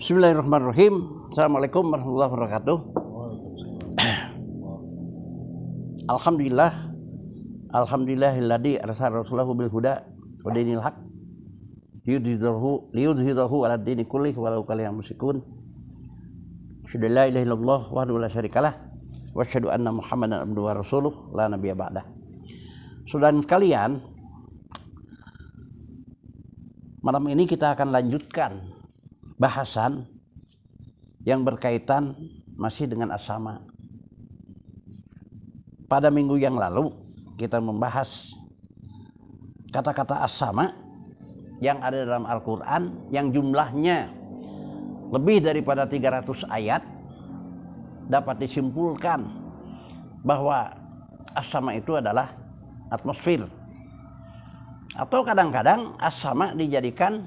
Bismillahirrahmanirrahim. Assalamualaikum warahmatullahi wabarakatuh. Alhamdulillahilladzi arsala rasulahu bil huda wa dinil haq liyudhhirahu 'ala dini kullih walau karihal musyrikun. Asyhadu an la ilaha illallah wahdahu la syarikalah wa asyhadu anna Muhammadan abduhu wa rasuluh la nabiyya ba'dah. Saudara sekalian, malam ini kita akan lanjutkan bahasan yang berkaitan masih dengan as-sama. Pada minggu yang lalu kita membahas kata-kata as-sama yang ada dalam Al-Quran, yang jumlahnya lebih daripada 300 ayat. Dapat disimpulkan bahwa as-sama itu adalah atmosfer, atau kadang-kadang as-sama dijadikan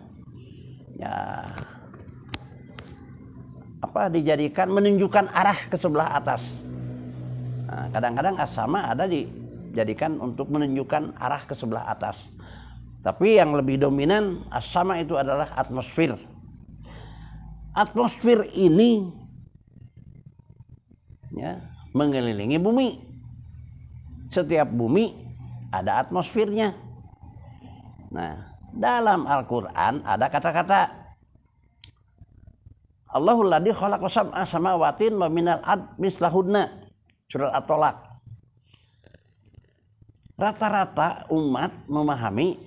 dijadikan menunjukkan arah ke sebelah atas. Nah, kadang-kadang as-sama ada dijadikan untuk menunjukkan arah ke sebelah atas. Tapi yang lebih dominan as-sama itu adalah atmosfer. Atmosfer ini mengelilingi bumi. Setiap bumi ada atmosfernya. Nah, dalam Al-Quran ada kata-kata Allahul ladzi khalaqa sab'a samawatin wa minal ard mislahunna, surah At-Tolak. Rata-rata umat memahami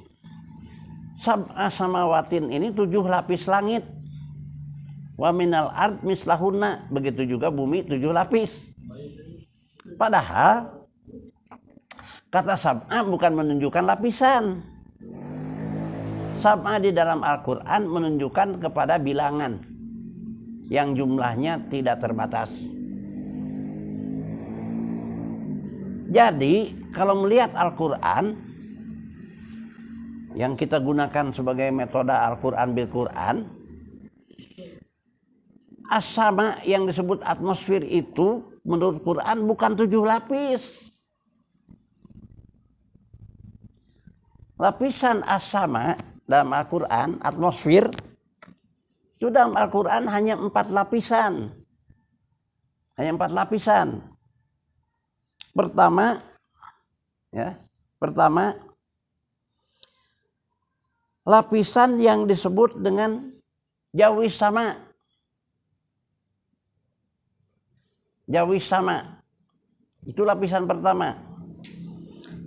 sab'a samawatin ini 7 lapis langit, wa minal ard mislahunna, begitu juga bumi 7 lapis. Padahal kata sab'a bukan menunjukkan lapisan. Sab'a di dalam Al-Quran menunjukkan kepada bilangan yang jumlahnya tidak terbatas. Jadi kalau melihat Al-Quran yang kita gunakan sebagai metode Al-Quran bil Quran, as-sama yang disebut atmosfer itu menurut Quran bukan 7 lapis. Lapisan as-sama dalam Al-Quran, atmosfer itu dalam Al-Quran hanya 4 lapisan. Hanya 4 lapisan. Pertama, lapisan yang disebut dengan jawis sama. Jawis sama. Itu lapisan pertama.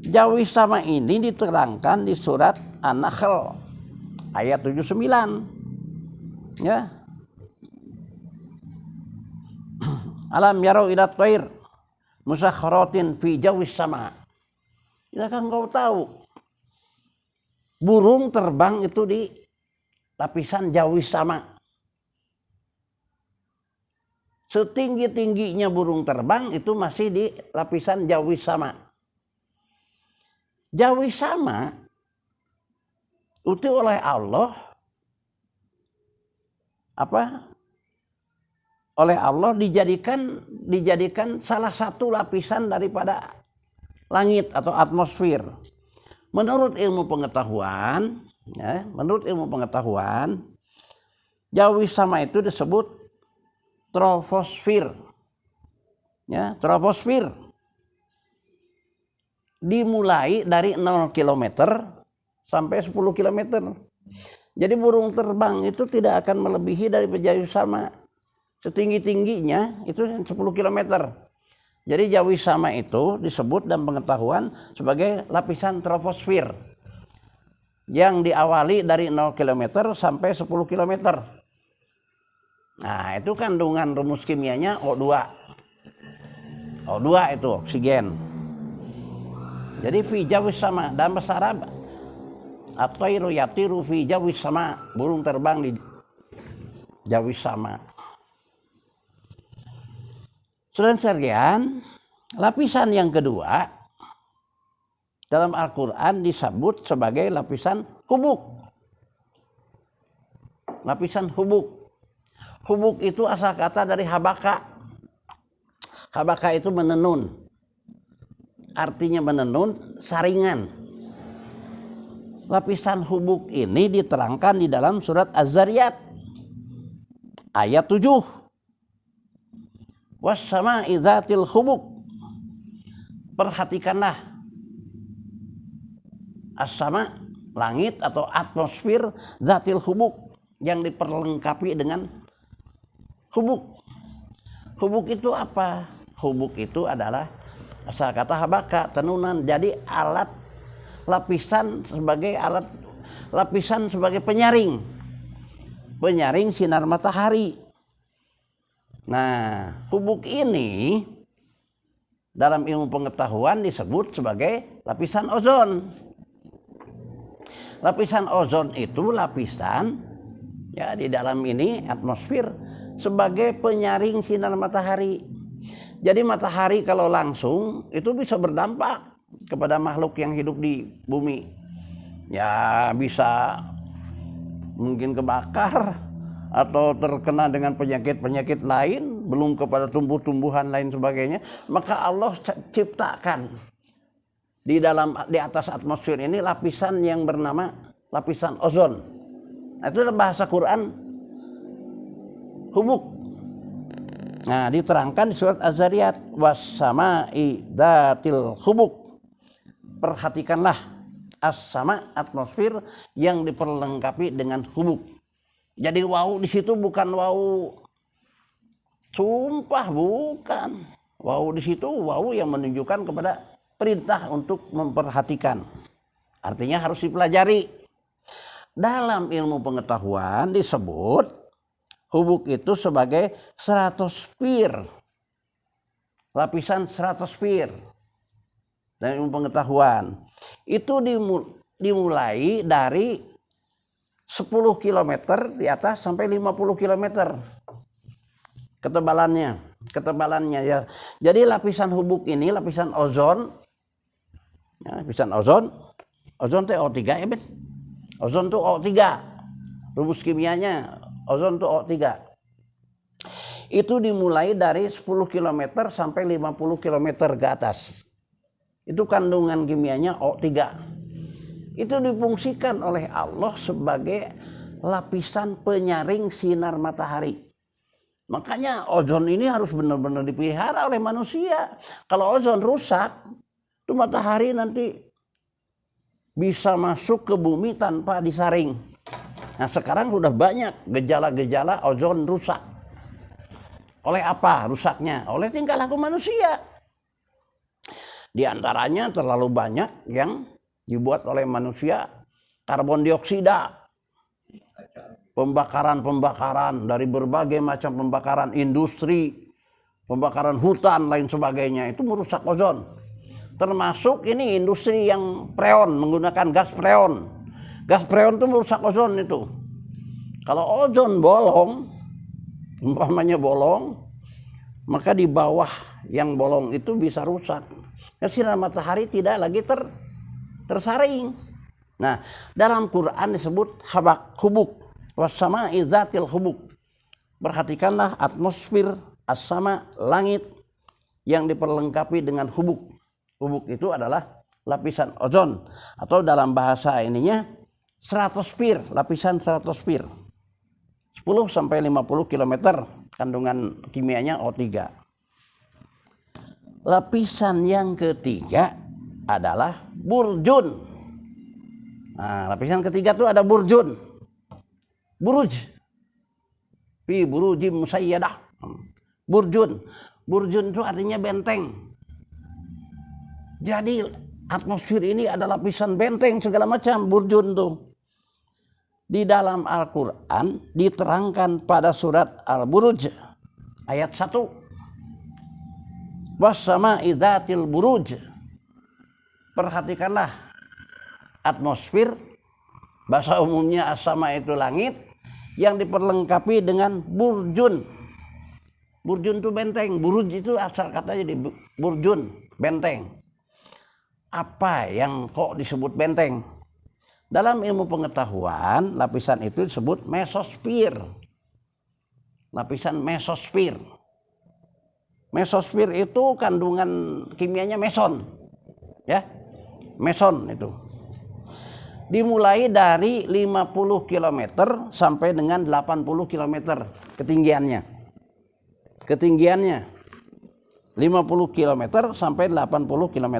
Jawis sama ini diterangkan di surat An-Nahl ayat 79. Alam yarau ila thair musakhkharatin fi jawis sama. Tidakkah engkau tahu burung terbang itu di lapisan jawis sama? Setinggi-tingginya burung terbang itu masih di lapisan jawis sama. Jawis sama itu oleh Allah oleh Allah dijadikan salah satu lapisan daripada langit atau atmosfer. Menurut ilmu pengetahuan, jawis sama itu disebut troposfer. Troposfer dimulai dari 0 km sampai 10 km. Jadi burung terbang itu tidak akan melebihi dari jawis sama. Setinggi-tingginya itu 10 km. Jadi jawis sama itu disebut dalam pengetahuan sebagai lapisan troposfer yang diawali dari 0 km sampai 10 km. Nah, itu kandungan rumus kimianya O2. O2 itu oksigen. Jadi fi jawis sama dalam bahasa Arab, at-thairu yatiru fi jawis sama, burung terbang di jawis sama. Saudara sekalian, lapisan yang kedua dalam Al-Quran disebut sebagai lapisan hubuk. Lapisan hubuk. Hubuk itu asal kata dari habaka. Habaka itu menenun. Artinya menenun, saringan. Lapisan hubuk ini diterangkan di dalam surat Az-Zariyat ayat 7. Was-sama'i dzatil hubuk. Perhatikanlah as-sama, langit atau atmosfer, dzatil hubuk, yang diperlengkapi dengan hubuk. Hubuk itu apa? Hubuk itu adalah asal kata habaka, tenunan. Jadi alat lapisan sebagai penyaring sinar matahari. Nah, hubuk ini dalam ilmu pengetahuan disebut sebagai lapisan ozon. Lapisan ozon itu lapisan ya di dalam ini atmosfer sebagai penyaring sinar matahari. Jadi matahari kalau langsung itu bisa berdampak kepada makhluk yang hidup di bumi. Ya bisa mungkin kebakar atau terkena dengan penyakit-penyakit lain, belum kepada tumbuh-tumbuhan lain sebagainya. Maka Allah ciptakan di atas atmosfer ini lapisan yang bernama lapisan ozon. Nah, itu dalam bahasa Quran hubuk. Nah, diterangkan di surat Az-Zariyat, was-sama'i dzatil hubuk. Perhatikanlah as-sama, atmosfer yang diperlengkapi dengan hubuk. Jadi wau di situ bukan wau sumpah, bukan. Wau di situ wau yang menunjukkan kepada perintah untuk memperhatikan. Artinya harus dipelajari. Dalam ilmu pengetahuan disebut hubuk itu sebagai stratosfer. Lapisan stratosfer. Dan ilmu pengetahuan itu dimulai dari 10 km di atas sampai 50 km ketebalannya ya. Jadi lapisan hubuk ini, lapisan ozon ya, ozon itu O3 ya Ben. Ozon itu O3, rumus kimianya ozon itu O3. Itu dimulai dari 10 km sampai 50 km ke atas. Itu kandungan kimianya O3. Itu difungsikan oleh Allah sebagai lapisan penyaring sinar matahari. Makanya ozon ini harus benar-benar dipelihara oleh manusia. Kalau ozon rusak, itu matahari nanti bisa masuk ke bumi tanpa disaring. Nah, sekarang sudah banyak gejala-gejala ozon rusak. Oleh apa rusaknya? Oleh tingkah laku manusia. Di antaranya terlalu banyak yang dibuat oleh manusia, karbon dioksida, pembakaran dari berbagai macam pembakaran industri, pembakaran hutan lain sebagainya, itu merusak ozon. Termasuk ini industri yang freon, menggunakan gas freon. Gas freon itu merusak ozon itu. Kalau ozon bolong, umpamanya bolong, maka di bawah yang bolong itu bisa rusak. Sinar matahari tidak lagi tersaring. Nah, dalam Quran disebut hubuk, was-sama'i dzatil hubuk. Perhatikanlah atmosfer, as-sama, langit yang diperlengkapi dengan hubuk. Hubuk itu adalah lapisan ozon atau dalam bahasa ininya stratosfer, lapisan stratosfer. 10 sampai 50 km kandungan kimianya O3. Lapisan yang ketiga adalah burjun. Nah, lapisan ketiga itu ada burjun. Buruj. Fi burujim musayyadah. Burjun. Burjun itu artinya benteng. Jadi atmosfer ini ada lapisan benteng segala macam, burjun tuh. Di dalam Al-Quran diterangkan pada surat Al-Buruj ayat 1. Was-sama'i dzatil buruj. Perhatikanlah atmosfer, bahasa umumnya as-sama itu langit, yang diperlengkapi dengan burjun. Burjun itu benteng, buruj itu asal katanya di burjun, benteng. Apa yang kok disebut benteng? Dalam ilmu pengetahuan, lapisan itu disebut mesosfer. Lapisan mesosfer. Mesosfer itu kandungan kimianya meson. Ya. Meson itu. dimulai dari 50 km sampai dengan 80 km ketinggiannya. Ketinggiannya 50 km sampai 80 km.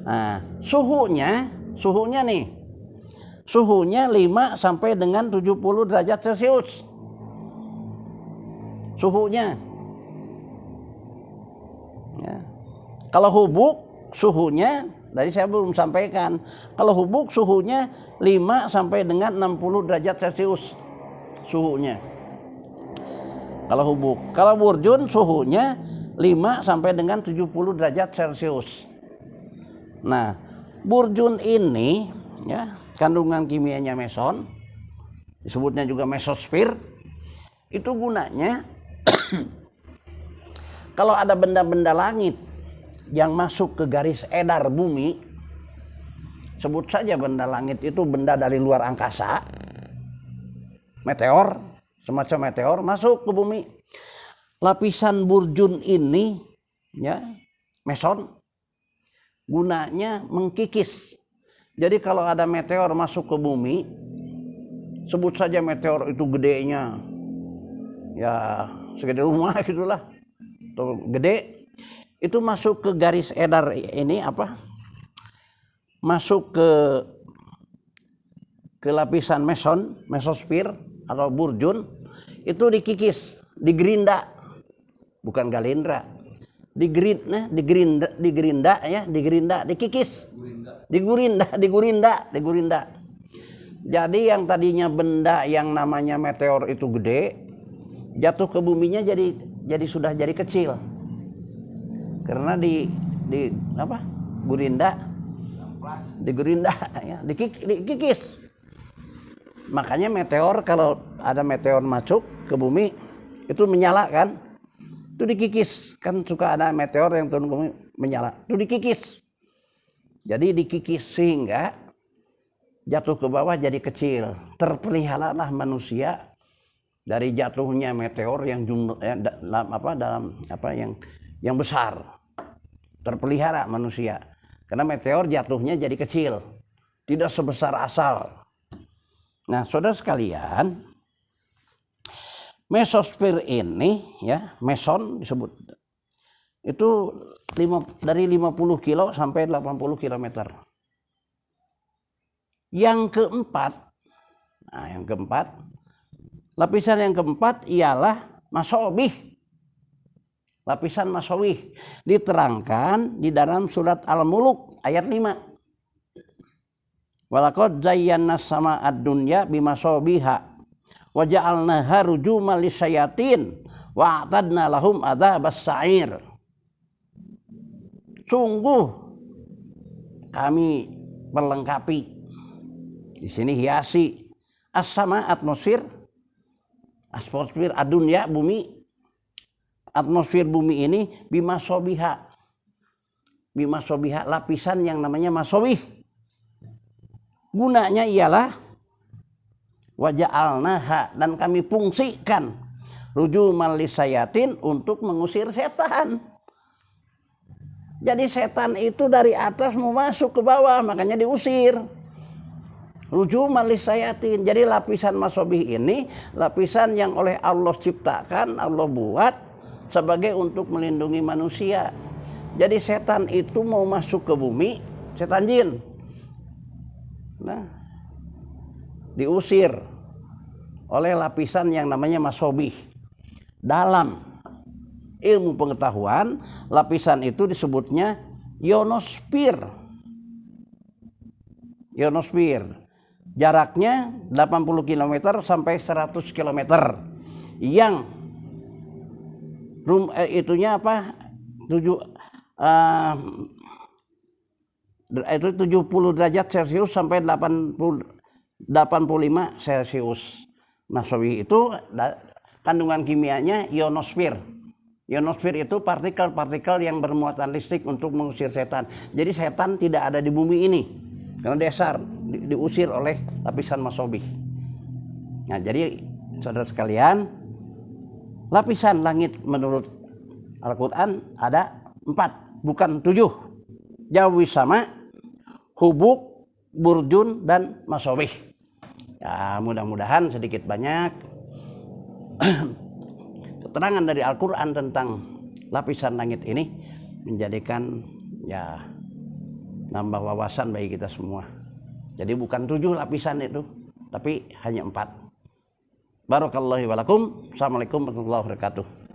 Nah, suhunya nih. Suhunya 5 sampai dengan 70 derajat Celcius. Suhunya. Ya. Kalau hubuk suhunya, tadi saya belum sampaikan. Kalau hubuk suhunya 5 sampai dengan 60 derajat Celcius. Suhunya. Kalau hubuk. Kalau burjun suhunya 5 sampai dengan 70 derajat Celcius. Nah, burjun ini ya, kandungan kimianya meson, disebutnya juga mesosfer. Itu gunanya kalau ada benda-benda langit yang masuk ke garis edar bumi, sebut saja benda langit itu benda dari luar angkasa, meteor, semacam meteor masuk ke bumi. Lapisan burjun ini ya, meson, gunanya mengkikis. Jadi kalau ada meteor masuk ke bumi, sebut saja meteor itu gedenya ya segede rumah gitulah, atau gede, itu masuk ke garis edar ini apa? Masuk ke lapisan meson, mesosfer atau burjun, itu dikikis, digerinda, bukan galindra, digerinda, dikikis, digurinda. Jadi yang tadinya benda yang namanya meteor itu gede, jatuh ke buminya jadi sudah jadi kecil. Karena digurinda ya, dikikis. Makanya meteor, kalau ada meteor masuk ke bumi itu menyala kan? Itu dikikis. Kan suka ada meteor yang turun ke bumi menyala. Itu dikikis. Jadi dikikis sehingga jatuh ke bawah jadi kecil. Terpeliharalah manusia dari jatuhnya meteor yang yang besar. Terpelihara manusia karena meteor jatuhnya jadi kecil, tidak sebesar asal. Nah, saudara sekalian, mesosfer ini ya, meson disebut, itu dari 50 kilo sampai 80 kilometer. Yang keempat, lapisan yang keempat ialah masobih. Lapisan masawih diterangkan di dalam surat Al-Mulk ayat 5. Walaqad zayyana sama'ad dunya bimasabiha wa ja'alnaha rujuman lisyayatin wa a'tadna lahum adzabas sa'ir. Sungguh kami melengkapi, di sini hiasi, as-sama atmosfer ad-dunya bumi, atmosfer bumi ini bimasobiha, lapisan yang namanya masawih. Gunanya ialah waja'alnaha, dan kami fungsikan rujuman lisayatin, untuk mengusir setan. Jadi setan itu dari atas mau masuk ke bawah, makanya diusir. Rujuman lisayatin. Jadi lapisan masawih ini lapisan yang oleh Allah ciptakan, Allah buat sebagai untuk melindungi manusia. Jadi setan itu mau masuk ke bumi, setan jin, nah, diusir oleh lapisan yang namanya masabih. Dalam ilmu pengetahuan, lapisan itu disebutnya ionosfer. Jaraknya 80 km sampai 100 km. Yang itunya apa? 70 derajat Celcius sampai 85 Celcius. Masawi itu kandungan kimianya ionosfer. Ionosfer itu partikel-partikel yang bermuatan listrik untuk mengusir setan. Jadi setan tidak ada di bumi ini karena dasar diusir oleh lapisan masabih. Nah, jadi saudara sekalian, lapisan langit menurut Al-Quran ada 4, bukan 7. Jawi sama, hubuk, burjun, dan masobih. Ya, mudah-mudahan sedikit banyak keterangan dari Al-Quran tentang lapisan langit ini menjadikan ya nambah wawasan bagi kita semua. Jadi bukan 7 lapisan itu, tapi hanya 4. Barakallahu walakum. Assalamualaikum warahmatullahi wabarakatuh.